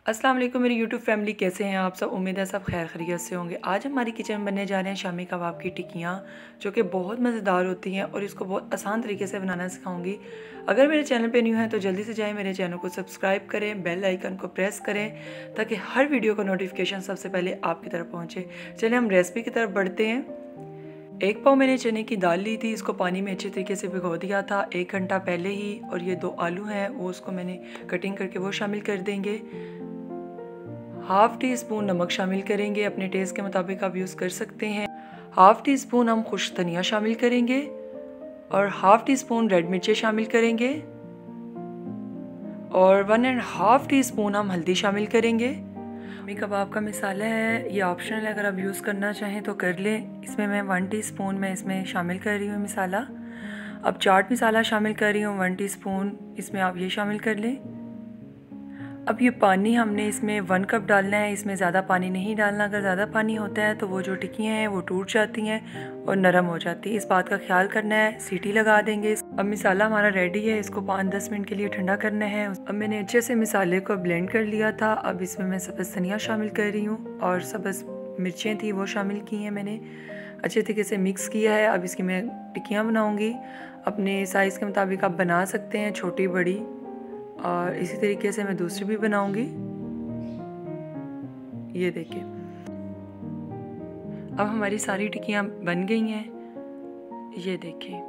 अस्सलाम वालेकुम मेरी यूट्यूब फैमिली, कैसे हैं आप सब। उम्मीद है सब खैर खैरियत से होंगे। आज हमारी किचन में बनने जा रहे हैं शामी कबाब की टिक्कियाँ, जो कि बहुत मज़ेदार होती हैं और इसको बहुत आसान तरीके से बनाना सिखाऊंगी। अगर मेरे चैनल पे न्यू है तो जल्दी से जाएं, मेरे चैनल को सब्सक्राइब करें, बेल आइकन को प्रेस करें ताकि हर वीडियो का नोटिफिकेशन सबसे पहले आपकी तरफ पहुँचे। चलिए हम रेसिपी की तरफ बढ़ते हैं। 1 पाव मैंने चने की दाल ली थी, इसको पानी में अच्छे तरीके से भिगो दिया था 1 घंटा पहले ही। और ये 2 आलू हैं, वो उसको मैंने कटिंग करके वो शामिल कर देंगे। हाफ़ टी स्पून नमक शामिल करेंगे, अपने टेस्ट के मुताबिक आप यूज़ कर सकते हैं। हाफ़ टी स्पून हम खुश्क धनिया शामिल करेंगे और हाफ़ टी स्पून रेड मिर्चें शामिल करेंगे और 1.5 टी स्पून हम हल्दी शामिल करेंगे। शामी कबाब का मसाला है, ये ऑप्शनल है, अगर आप यूज़ करना चाहें तो कर लें। इसमें मैं 1 टीस्पून मैं इसमें शामिल कर रही हूँ मसाला। अब चाट मसाला शामिल कर रही हूँ 1 टीस्पून, इसमें आप ये शामिल कर लें। अब ये पानी हमने इसमें 1 कप डालना है, इसमें ज़्यादा पानी नहीं डालना। अगर ज़्यादा पानी होता है तो वो जो टिक्कियाँ हैं वो टूट जाती हैं और नरम हो जाती है, इस बात का ख्याल करना है। सीटी लगा देंगे। अब मसाला हमारा रेडी है, इसको 5-10 मिनट के लिए ठंडा करना है। अब मैंने अच्छे से मसाले को ब्लेंड कर लिया था। अब इसमें मैं सब्ज़ धनिया शामिल कर रही हूँ और सब्ज़ मिर्चें थी वो शामिल की हैं मैंने, अच्छे तरीके से मिक्स किया है। अब इसकी मैं टिक्कियाँ बनाऊँगी, अपने साइज़ के मुताबिक आप बना सकते हैं, छोटी बड़ी, और इसी तरीके से मैं दूसरी भी बनाऊंगी। ये देखिए, अब हमारी सारी टिक्कियाँ बन गई हैं। ये देखिए,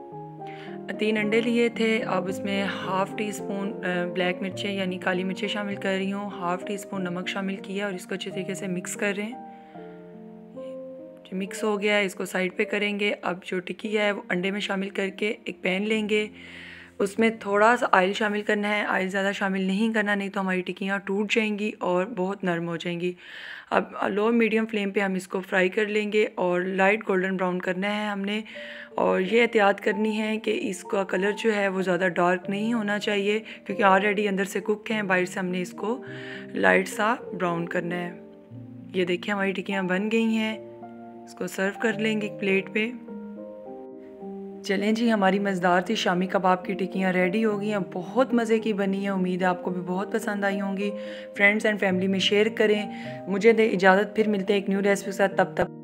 3 अंडे लिए थे। अब इसमें हाफ़ टी स्पून ब्लैक मिर्चें यानी काली मिर्चें शामिल कर रही हूँ, हाफ़ टी स्पून नमक शामिल किया और इसको अच्छे तरीके से मिक्स कर रहे हैं। मिक्स हो गया है, इसको साइड पे करेंगे। अब जो टिक्की है वो अंडे में शामिल करके एक पैन लेंगे, उसमें थोड़ा सा ऑयल शामिल करना है। ऑयल ज़्यादा शामिल नहीं करना, नहीं तो हमारी टिक्कियाँ टूट जाएंगी और बहुत नरम हो जाएंगी। अब लो मीडियम फ्लेम पे हम इसको फ्राई कर लेंगे और लाइट गोल्डन ब्राउन करना है हमने। और ये एहतियात करनी है कि इसका कलर जो है वो ज़्यादा डार्क नहीं होना चाहिए, क्योंकि ऑलरेडी अंदर से कुक हैं, बाहर से हमने इसको लाइट सा ब्राउन करना है। ये देखिए हमारी टिक्कियाँ बन गई हैं, इसको सर्व कर लेंगे एक प्लेट पे। चलें जी, हमारी मज़ेदार सी शामी कबाब की टिक्कियाँ रेडी हो गई हैं, बहुत मज़े की बनी है। उम्मीद है आपको भी बहुत पसंद आई होंगी। फ्रेंड्स एंड फैमिली में शेयर करें। मुझे दे इजाज़त, फिर मिलते हैं एक न्यू रेसिपी के साथ। तब तक